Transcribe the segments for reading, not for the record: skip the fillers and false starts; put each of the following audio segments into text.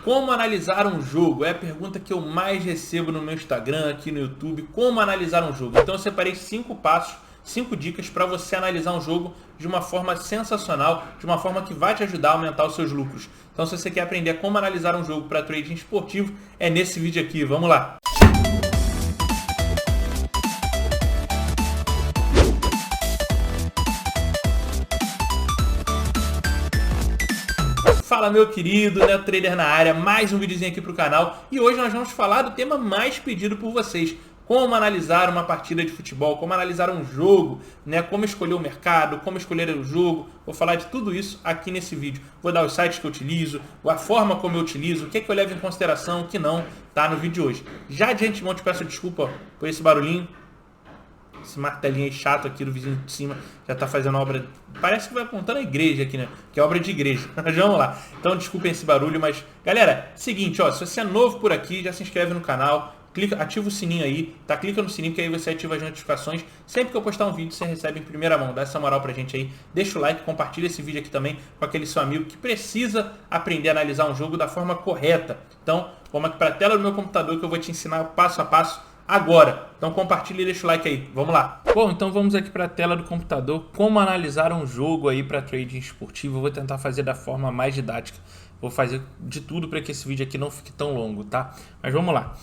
Como analisar um jogo? É a pergunta que eu mais recebo no meu Instagram, aqui no YouTube. Como analisar um jogo? Então eu separei 5 passos, 5 dicas para você analisar um jogo de uma forma sensacional, de uma forma que vai te ajudar a aumentar os seus lucros. Então se você quer aprender como analisar um jogo para trading esportivo, é nesse vídeo aqui. Vamos lá! Fala meu querido, Neto Trader na área, mais um videozinho aqui pro canal e hoje nós vamos falar do tema mais pedido por vocês. Como analisar uma partida de futebol, como analisar um jogo, né? Como escolher o mercado, como escolher o jogo. Vou falar de tudo isso aqui nesse vídeo. Vou dar os sites que eu utilizo, a forma como eu utilizo, o que é que eu levo em consideração, o que não, tá no vídeo de hoje. Já de antemão te peço desculpa por esse barulhinho. Esse martelinho aí chato aqui do vizinho de cima já tá fazendo obra. Parece que vai apontando a igreja aqui, né? Que é obra de igreja. Mas vamos lá. Então desculpem esse barulho, mas galera, seguinte, ó, se você é novo por aqui, já se inscreve no canal, clica, ativa o sininho aí, tá? Clica no sininho que aí você ativa as notificações. Sempre que eu postar um vídeo, você recebe em primeira mão. Dá essa moral pra gente aí. Deixa o like, compartilha esse vídeo aqui também com aquele seu amigo que precisa aprender a analisar um jogo da forma correta. Então, vamos aqui pra tela do meu computador que eu vou te ensinar passo a passo agora. Então compartilha e deixa o like aí. Vamos lá. Bom, então vamos aqui para a tela do computador. Como analisar um jogo aí para trading esportivo. Eu vou tentar fazer da forma mais didática. Vou fazer de tudo para que esse vídeo aqui não fique tão longo, tá? Mas vamos lá.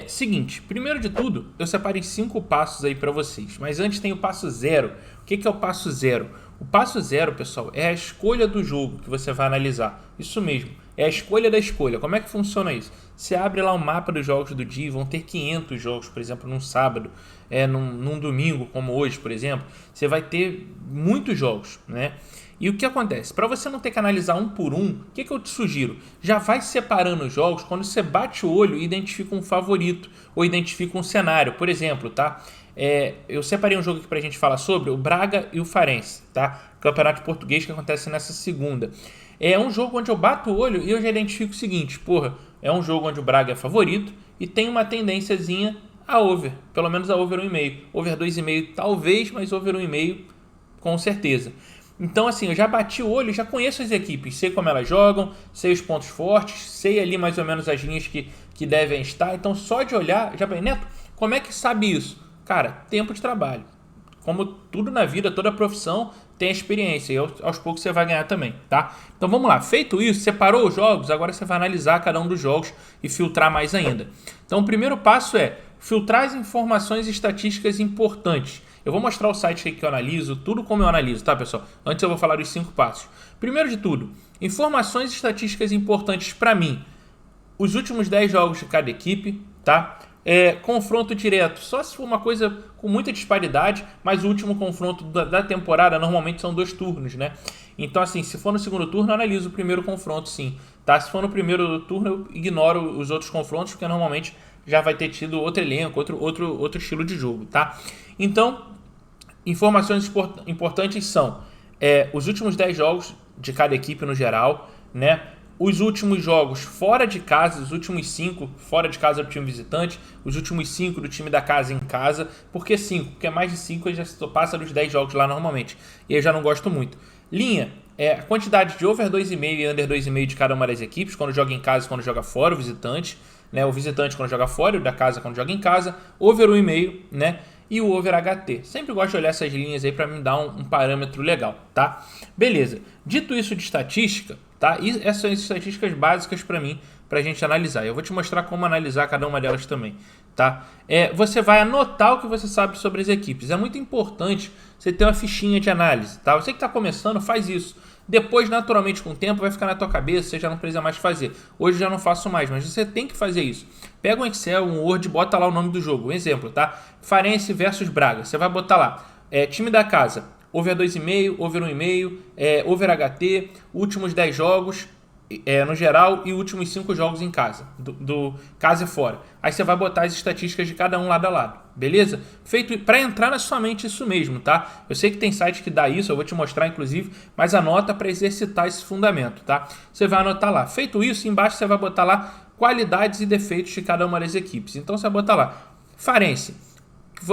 Seguinte, primeiro de tudo, eu separei 5 passos aí para vocês. Mas antes tem o passo 0. O que é o passo 0? O passo 0, pessoal, é a escolha do jogo que você vai analisar. Isso mesmo, é a escolha da escolha. Como é que funciona isso? Você abre lá o mapa dos jogos do dia, vão ter 500 jogos, por exemplo, num sábado, num domingo, como hoje, por exemplo. Você vai ter muitos jogos, né? E o que acontece? Para você não ter que analisar um por um, o que eu te sugiro? Já vai separando os jogos, quando você bate o olho e identifica um favorito ou identifica um cenário. Por exemplo, tá? Eu separei um jogo aqui pra gente falar sobre o Braga e o Farense, tá? Campeonato português que acontece nessa segunda. É um jogo onde eu bato o olho e eu já identifico o seguinte, porra, é um jogo onde o Braga é favorito e tem uma tendênciazinha a over, pelo menos a over 1,5. Over 2,5 talvez, mas over 1,5 com certeza. Então assim, eu já bati o olho, já conheço as equipes, sei como elas jogam, sei os pontos fortes, sei ali mais ou menos as linhas que devem estar. Então só de olhar, já bem, Neto, como é que sabe isso? Cara, tempo de trabalho. Como tudo na vida, toda profissão tem experiência e aos poucos você vai ganhar também, tá? Então vamos lá, feito isso, separou os jogos, agora você vai analisar cada um dos jogos e filtrar mais ainda. Então o primeiro passo é filtrar as informações estatísticas importantes. Eu vou mostrar o site que eu analiso, tudo como eu analiso, tá pessoal? Antes eu vou falar dos 5 passos. Primeiro de tudo, informações estatísticas importantes para mim. Os últimos 10 jogos de cada equipe, tá? Confronto direto, só se for uma coisa com muita disparidade, mas o último confronto da temporada normalmente são 2 turnos, né? Então assim, se for no segundo turno, eu analiso o primeiro confronto sim, tá? Se for no primeiro turno, eu ignoro os outros confrontos, porque normalmente já vai ter tido outro elenco, outro estilo de jogo, tá? Então, informações importantes são os últimos 10 jogos de cada equipe no geral, né? Os últimos jogos fora de casa, os últimos 5 fora de casa do time visitante, os últimos 5 do time da casa em casa. Por que 5? Porque mais de 5 já passa dos 10 jogos lá normalmente. E eu já não gosto muito. Linha, a quantidade de over 2,5 e under 2,5 de cada uma das equipes, quando joga em casa e quando joga fora, o visitante. Né? O visitante quando joga fora e o da casa quando joga em casa. Over 1,5, né? E o over HT. Sempre gosto de olhar essas linhas aí para me dar um parâmetro legal, tá? Beleza. Dito isso de estatística, tá? E essas são as estatísticas básicas para mim, para a gente analisar. Eu vou te mostrar como analisar cada uma delas também, tá? Você vai anotar o que você sabe sobre as equipes. É muito importante você ter uma fichinha de análise, tá? Você que está começando, faz isso. Depois, naturalmente, com o tempo, vai ficar na tua cabeça, você já não precisa mais fazer. Hoje eu já não faço mais, mas você tem que fazer isso. Pega um Excel, um Word, bota lá o nome do jogo. Um exemplo, tá? Farense versus Braga. Você vai botar lá, time da casa, over 2,5, over 1,5, over HT, últimos 10 jogos, no geral, e últimos 5 jogos em casa, do casa e fora. Aí você vai botar as estatísticas de cada um lado a lado, beleza? Feito para entrar na sua mente isso mesmo, tá? Eu sei que tem site que dá isso, eu vou te mostrar inclusive, mas anota para exercitar esse fundamento, tá? Você vai anotar lá. Feito isso, embaixo você vai botar lá qualidades e defeitos de cada uma das equipes. Então você vai botar lá, Farense.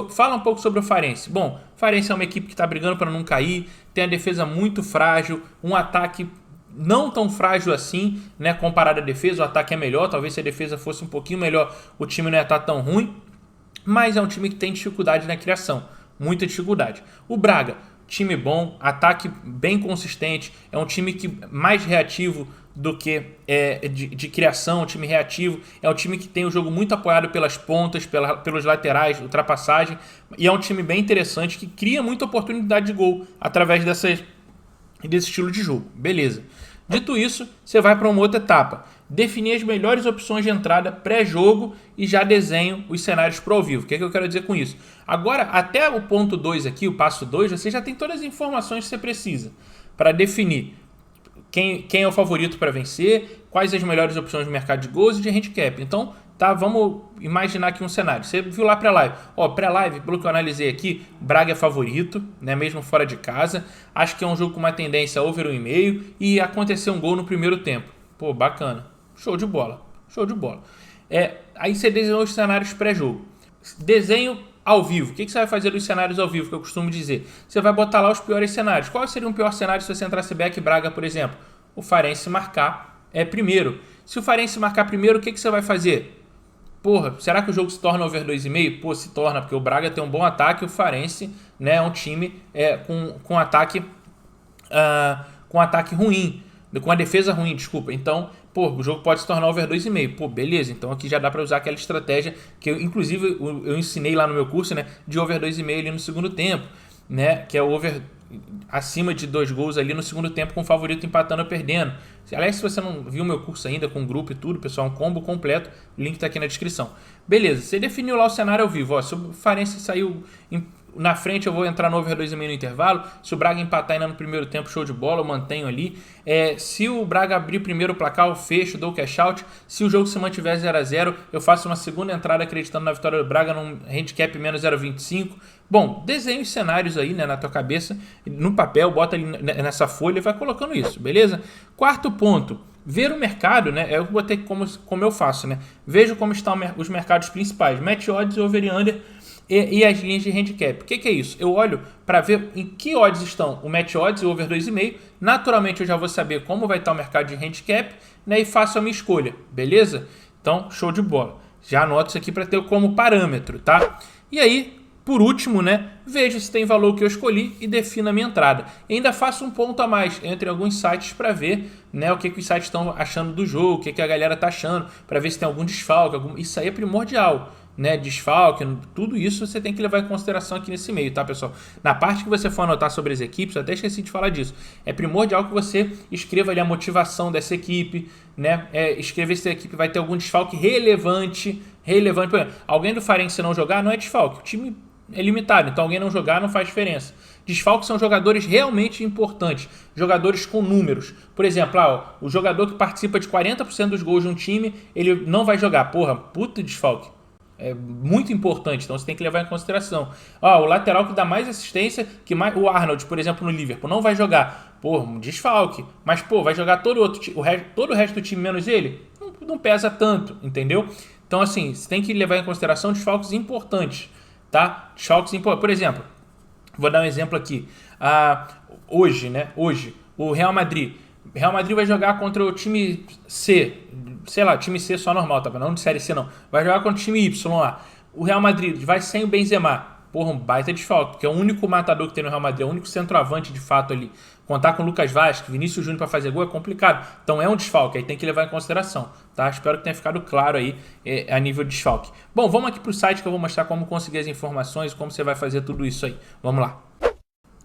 Fala um pouco sobre o Farense. Bom, o Farense é uma equipe que está brigando para não cair, tem a defesa muito frágil, um ataque não tão frágil assim, né, comparado à defesa. O ataque é melhor, talvez se a defesa fosse um pouquinho melhor, o time não ia estar tão ruim, mas é um time que tem dificuldade na criação, muita dificuldade. O Braga, time bom, ataque bem consistente, é um time que mais reativo do que de criação, um time reativo, é um time que tem o jogo muito apoiado pelas pontas, pelos laterais, ultrapassagem, e é um time bem interessante que cria muita oportunidade de gol através desse estilo de jogo. Beleza. Dito isso, você vai para uma outra etapa. Definir as melhores opções de entrada pré-jogo e já desenho os cenários pro ao vivo. O que eu quero dizer com isso? Agora, até o ponto 2 aqui, o passo 2, você já tem todas as informações que você precisa para definir quem é o favorito para vencer, quais as melhores opções de mercado de gols e de handicap. Então, tá, vamos imaginar aqui um cenário. Você viu lá pré-live. Pré-live, pelo que eu analisei aqui, Braga é favorito, né, mesmo fora de casa. Acho que é um jogo com uma tendência over 1,5 e aconteceu um gol no primeiro tempo. Pô, bacana. Show de bola. Show de bola. Aí você desenhou os cenários pré-jogo. Desenho ao vivo. O que você vai fazer nos cenários ao vivo, que eu costumo dizer? Você vai botar lá os piores cenários. Qual seria um pior cenário se você entrasse Beck e Braga, por exemplo? O Farense marcar primeiro. Se o Farense marcar primeiro, o que você vai fazer? Porra, será que o jogo se torna over 2,5? Pô, se torna, porque o Braga tem um bom ataque e o Farense, né, é um time com ataque ruim, com a defesa ruim, desculpa. Então, pô, o jogo pode se tornar over 2,5. Pô, beleza, então aqui já dá para usar aquela estratégia que inclusive eu ensinei lá no meu curso, né, de over 2,5 ali no segundo tempo, né, que é o over acima de 2 gols ali no segundo tempo com o favorito empatando ou perdendo. Aliás, se você não viu meu curso ainda com grupo e tudo, pessoal, um combo completo, o link tá aqui na descrição. Beleza, você definiu lá o cenário ao vivo. Se o Farense saiu na frente, eu vou entrar no over 2,5 no intervalo. Se o Braga empatar ainda no primeiro tempo, show de bola, eu mantenho ali. Se o Braga abrir primeiro o placar, eu fecho, dou o cash out. Se o jogo se mantiver 0-0, eu faço uma segunda entrada acreditando na vitória do Braga num handicap menos 0,25. Bom, desenha os cenários aí, né, na tua cabeça, no papel, bota ali nessa folha e vai colocando isso, beleza? Quarto ponto, ver o mercado, né? Eu vou ter como eu faço, né? Vejo como estão os mercados principais, match odds, over e under e as linhas de handicap. O que é isso? Eu olho para ver em que odds estão o match odds e o over 2,5. Naturalmente eu já vou saber como vai estar o mercado de handicap, né? E faço a minha escolha, beleza? Então, show de bola. Já anoto isso aqui para ter como parâmetro, tá? E aí, por último, né, vejo se tem valor que eu escolhi e defino a minha entrada. E ainda faço um ponto a mais entre alguns sites para ver, né, o que os sites estão achando do jogo, o que a galera está achando, para ver se tem algum desfalque. Isso aí é primordial, né? Desfalque, tudo isso você tem que levar em consideração aqui nesse meio, tá, pessoal? Na parte que você for anotar sobre as equipes, eu até esqueci de falar disso. É primordial que você escreva ali a motivação dessa equipe, né? Escrever se a equipe vai ter algum desfalque relevante. Por exemplo, alguém do Farense não jogar não é desfalque. O time é limitado, então alguém não jogar não faz diferença. Desfalques são jogadores realmente importantes, jogadores com números. Por exemplo, o jogador que participa de 40% dos gols de um time, ele não vai jogar. Porra, puta desfalque. É muito importante, então você tem que levar em consideração. O lateral que dá mais assistência, o Arnold, por exemplo, no Liverpool, não vai jogar. Porra, um desfalque. Mas, vai jogar todo o resto do time menos ele? Não pesa tanto, entendeu? Então, assim, você tem que levar em consideração desfalques importantes. Tá? Por exemplo, vou dar um exemplo aqui. Hoje, o Real Madrid vai jogar contra o time C, sei lá, time C só normal, tá? Não de série C não. Vai jogar contra o time Y lá. O Real Madrid vai sem o Benzema. Porra, um baita desfalque, porque é o único matador que tem no Real Madrid, é o único centroavante de fato ali. Contar com o Lucas Vazquez, Vinícius Júnior para fazer gol é complicado. Então é um desfalque, aí tem que levar em consideração, tá? Espero que tenha ficado claro aí a nível de desfalque. Bom, vamos aqui para o site que eu vou mostrar como conseguir as informações, como você vai fazer tudo isso aí. Vamos lá.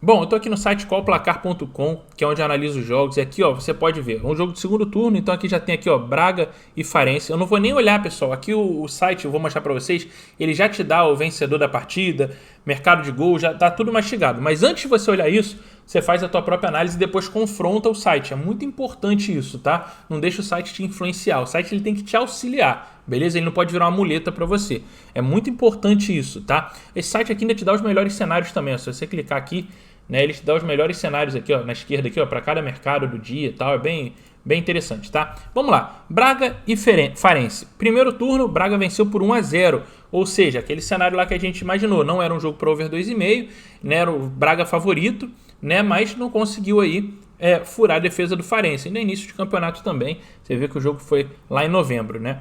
Bom, eu tô aqui no site qualplacar.com, que é onde eu analiso os jogos, e aqui, você pode ver, é um jogo de segundo turno, então aqui já tem aqui, Braga e Farense. Eu não vou nem olhar, pessoal, aqui o site, eu vou mostrar para vocês, ele já te dá o vencedor da partida, mercado de gol, já tá tudo mastigado. Mas antes de você olhar isso, você faz a tua própria análise e depois confronta o site. É muito importante isso, tá? Não deixa o site te influenciar, o site ele tem que te auxiliar, beleza? Ele não pode virar uma muleta para você. É muito importante isso, tá? Esse site aqui ainda te dá os melhores cenários também, se você clicar aqui, né, ele te dá os melhores cenários aqui, na esquerda aqui, para cada mercado do dia e tal, é bem interessante, tá? Vamos lá, Braga e Farense. Primeiro turno, Braga venceu por 1-0, ou seja, aquele cenário lá que a gente imaginou, não era um jogo para over 2,5, né, era o Braga favorito, né, mas não conseguiu aí furar a defesa do Farense. E no início de campeonato também, você vê que o jogo foi lá em novembro, né?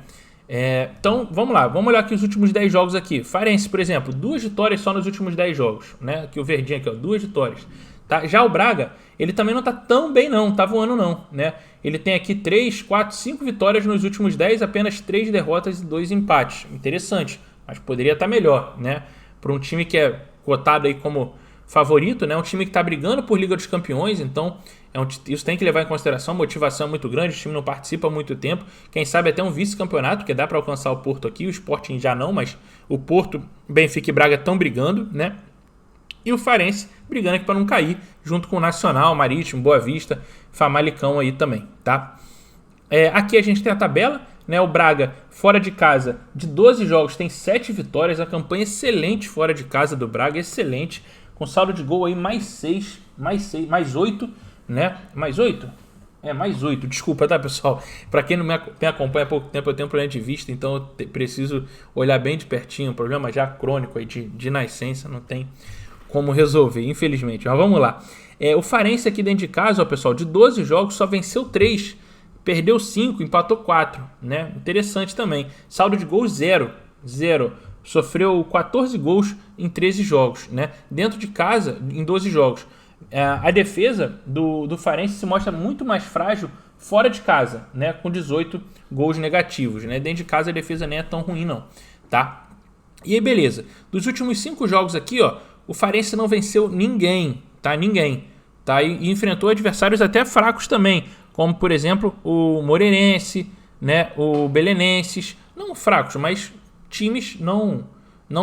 Então, vamos lá. Vamos olhar aqui os últimos 10 jogos aqui. Farense, por exemplo, 2 vitórias só nos últimos 10 jogos, né? Aqui o verdinho aqui, ó, 2 vitórias. Tá? Já o Braga, ele também não tá tão bem não, tá voando não, né? Ele tem aqui 3, 4, 5 vitórias nos últimos 10, apenas 3 derrotas e 2 empates. Interessante, mas poderia estar melhor, né? Para um time que é cotado aí como favorito, né? Um time que está brigando por Liga dos Campeões, então isso tem que levar em consideração. A motivação é muito grande, o time não participa há muito tempo. Quem sabe até um vice-campeonato, porque dá para alcançar o Porto aqui, o Sporting já não, mas o Porto, Benfica e Braga estão brigando, né? E o Farense brigando aqui para não cair, junto com o Nacional, Marítimo, Boa Vista, Famalicão aí também, tá? Aqui a gente tem a tabela, né? O Braga, fora de casa, de 12 jogos, tem 7 vitórias. A campanha excelente fora de casa do Braga, excelente. Com saldo de gol aí mais 8, né? Mais 8? Mais 8, desculpa, tá, pessoal? Para quem não me acompanha há pouco tempo, eu tenho um problema de vista, então eu preciso olhar bem de pertinho. Um problema já crônico aí de nascença, não tem como resolver, infelizmente. Mas vamos lá. O Farense aqui dentro de casa, ó, pessoal, de 12 jogos só venceu 3, perdeu 5, empatou 4, né? Interessante também. Saldo de gols 0. Sofreu 14 gols em 13 jogos, né? Dentro de casa, em 12 jogos. A defesa do Farense se mostra muito mais frágil fora de casa, né? Com 18 gols negativos, né? Dentro de casa a defesa nem é tão ruim não, tá? E aí, beleza. Dos últimos 5 jogos aqui, ó, o Farense não venceu ninguém, tá? Ninguém, tá? E enfrentou adversários até fracos também, como, por exemplo, o Moreirense, né? O Belenenses. Não fracos, mas times não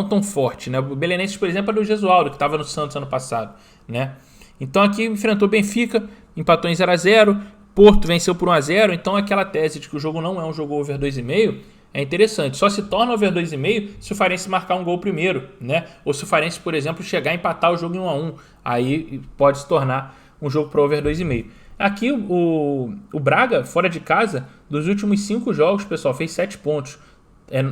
tão fortes, né? O Belenenses, por exemplo, é do Gesualdo, que estava no Santos ano passado, né? Então aqui enfrentou Benfica, empatou em 0-0, Porto venceu por 1-0, então aquela tese de que o jogo não é um jogo over 2,5 é interessante. Só se torna over 2,5 se o Farense marcar um gol primeiro, né? Ou se o Farense, por exemplo, chegar a empatar o jogo em 1-1, aí pode se tornar um jogo para over 2,5. Aqui o Braga, fora de casa, dos últimos 5 jogos, pessoal, fez 7 pontos.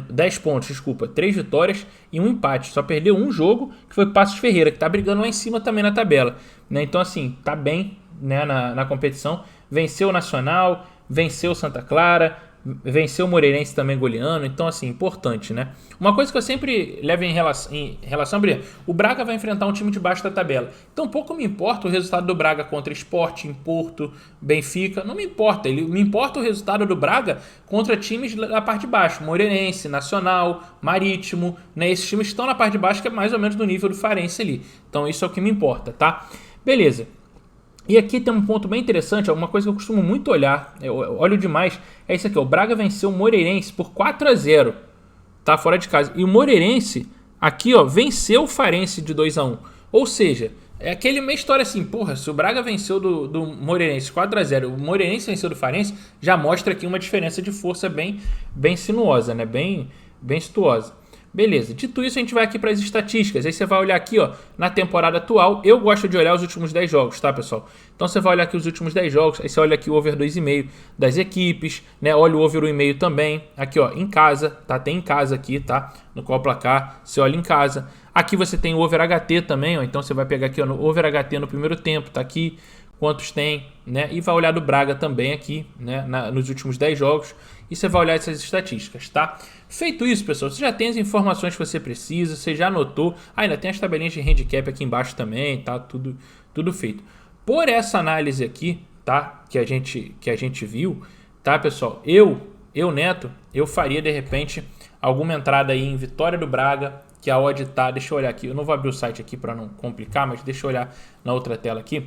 10 pontos, desculpa, 3 vitórias e 1 empate. Só perdeu um jogo, que foi o Passos Ferreira, que tá brigando lá em cima também na tabela, né? Então, assim, tá bem, né, na competição. Venceu o Nacional, venceu o Santa Clara, venceu o Moreirense também goleando. Então, assim, importante, né? Uma coisa que eu sempre levo em relação o Braga vai enfrentar um time de baixo da tabela. Então, pouco me importa o resultado do Braga contra Sporting, Porto, Benfica. Não me importa. Me importa o resultado do Braga contra times da parte de baixo. Moreirense, Nacional, Marítimo, né? Esses times estão na parte de baixo, que é mais ou menos do nível do Farense ali. Então, isso é o que me importa, tá? Beleza. E aqui tem um ponto bem interessante, uma coisa que eu costumo muito olhar, eu olho demais, é isso aqui, o Braga venceu o Moreirense por 4-0, tá, fora de casa. E o Moreirense, aqui, ó, venceu o Farense de 2-1. Ou seja, é aquele meio história assim, porra, se o Braga venceu do Moreirense 4-0, o Moreirense venceu do Farense, já mostra aqui uma diferença de força bem sinuosa, né, bem situosa. Beleza, dito isso, a gente vai aqui para as estatísticas. Aí você vai olhar aqui, ó, na temporada atual. Eu gosto de olhar os últimos 10 jogos, tá, pessoal? Então você vai olhar aqui os últimos 10 jogos. Aí você olha aqui o over 2,5 das equipes, né? Olha o over 1,5 também. Aqui, ó, em casa, tá? Tem em casa aqui, tá? No qual placar, você olha em casa. Aqui você tem o over HT também, ó. Então você vai pegar aqui, ó, no over HT no primeiro tempo, tá aqui. Quantos tem, né? E vai olhar do Braga também aqui, né? Nos últimos 10 jogos. E você vai olhar essas estatísticas, tá? Feito isso, pessoal, você já tem as informações que você precisa, você já anotou. Ainda tem as tabelinhas de handicap aqui embaixo também, tá? Tudo feito. Por essa análise aqui, tá? Que a gente viu, tá, pessoal? Eu, Neto, eu faria, de repente, alguma entrada aí em vitória do Braga, que a odd tá... Deixa eu olhar aqui. Eu não vou abrir o site aqui para não complicar, mas deixa eu olhar na outra tela aqui.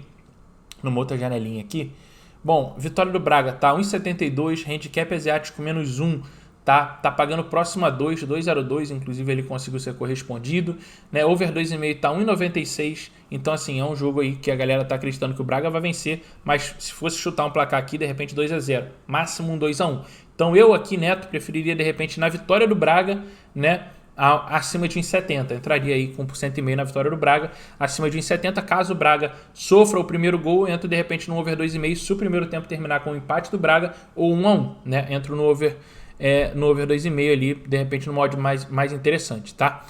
Numa outra janelinha aqui. Bom, vitória do Braga tá 1,72, handicap asiático menos 1, tá pagando próximo a 2,02, inclusive ele conseguiu ser correspondido, né? Over 2,5 tá 1,96, então assim, é um jogo aí que a galera tá acreditando que o Braga vai vencer, mas se fosse chutar um placar aqui, de repente 2-0, máximo um 2-1. Então eu aqui, Neto, preferiria de repente na vitória do Braga, né? Acima de 1,70, entraria aí com 1,5% na vitória do Braga, acima de 1,70, caso o Braga sofra o primeiro gol, entra de repente no over 2,5, se o primeiro tempo terminar com o empate do Braga, ou 1-1, né, entro no over 2,5 ali, de repente no modo mais interessante, tá?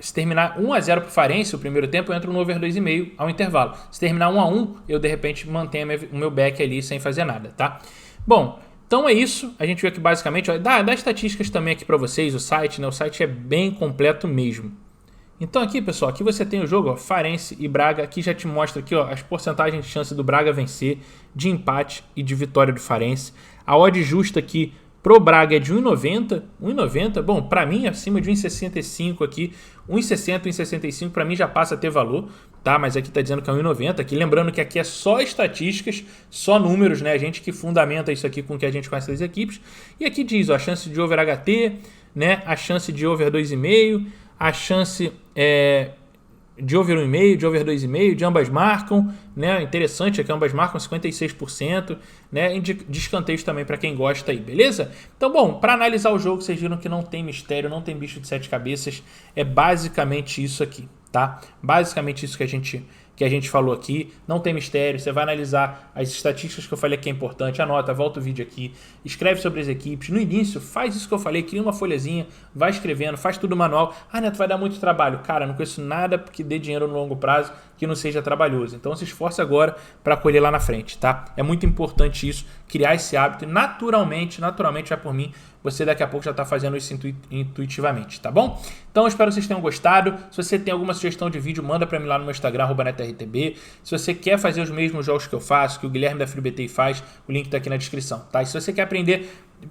Se terminar 1-0 pro Farense o primeiro tempo, eu entro no over 2,5 ao intervalo. Se terminar 1-1, eu de repente mantenho o meu back ali sem fazer nada, tá? Bom, então é isso. A gente viu aqui basicamente, ó, dá estatísticas também aqui para vocês, o site, né? O site é bem completo mesmo. Então aqui, pessoal, aqui você tem o jogo, ó, Farense e Braga. Aqui já te mostra aqui, ó, as porcentagens de chance do Braga vencer, de empate e de vitória do Farense. A odd justa aqui pro Braga é de 1,90. 1,90, bom, para mim acima de 1,65 aqui. 1,60, 1,65 para mim já passa a ter valor, tá? Mas aqui tá dizendo que é 1,90. Aqui lembrando que aqui é só estatísticas, só números, né? A gente que fundamenta isso aqui com o que a gente conhece das equipes. E aqui diz, ó, a chance de over HT, né? A chance de over 2,5, a chance de over 1,5, de over 2,5, de ambas marcam, né? Interessante aqui, ambas marcam 56%, né? E de escanteios também para quem gosta aí, beleza? Então, bom, para analisar o jogo, vocês viram que não tem mistério, não tem bicho de 7 cabeças, é basicamente isso aqui, tá? Basicamente isso que a gente falou aqui, não tem mistério, você vai analisar as estatísticas que eu falei que é importante, anota, volta o vídeo aqui, escreve sobre as equipes, no início faz isso que eu falei, cria uma folhazinha, vai escrevendo, faz tudo manual. Ah, Neto, vai dar muito trabalho. Cara, não conheço nada que dê dinheiro no longo prazo que não seja trabalhoso, então se esforce agora para colher lá na frente, tá? É muito importante isso, criar esse hábito e naturalmente vai por mim, você daqui a pouco já está fazendo isso intuitivamente, tá bom? Então eu espero que vocês tenham gostado. Se você tem alguma sugestão de vídeo, manda para mim lá no meu Instagram, @netortb. Se você quer fazer os mesmos jogos que eu faço, que o Guilherme da FreeBT faz, o link está aqui na descrição, tá? E se você quer aprender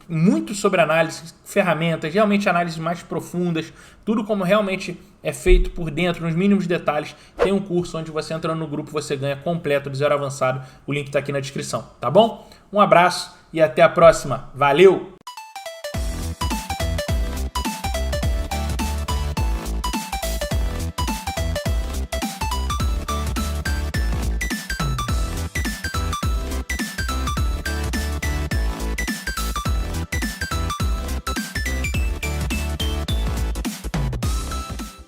muito sobre análise, ferramentas, realmente análises mais profundas, tudo como realmente é feito por dentro, nos mínimos detalhes, tem um curso onde você entrando no grupo, você ganha completo, do zero avançado. O link está aqui na descrição, tá bom? Um abraço e até a próxima. Valeu!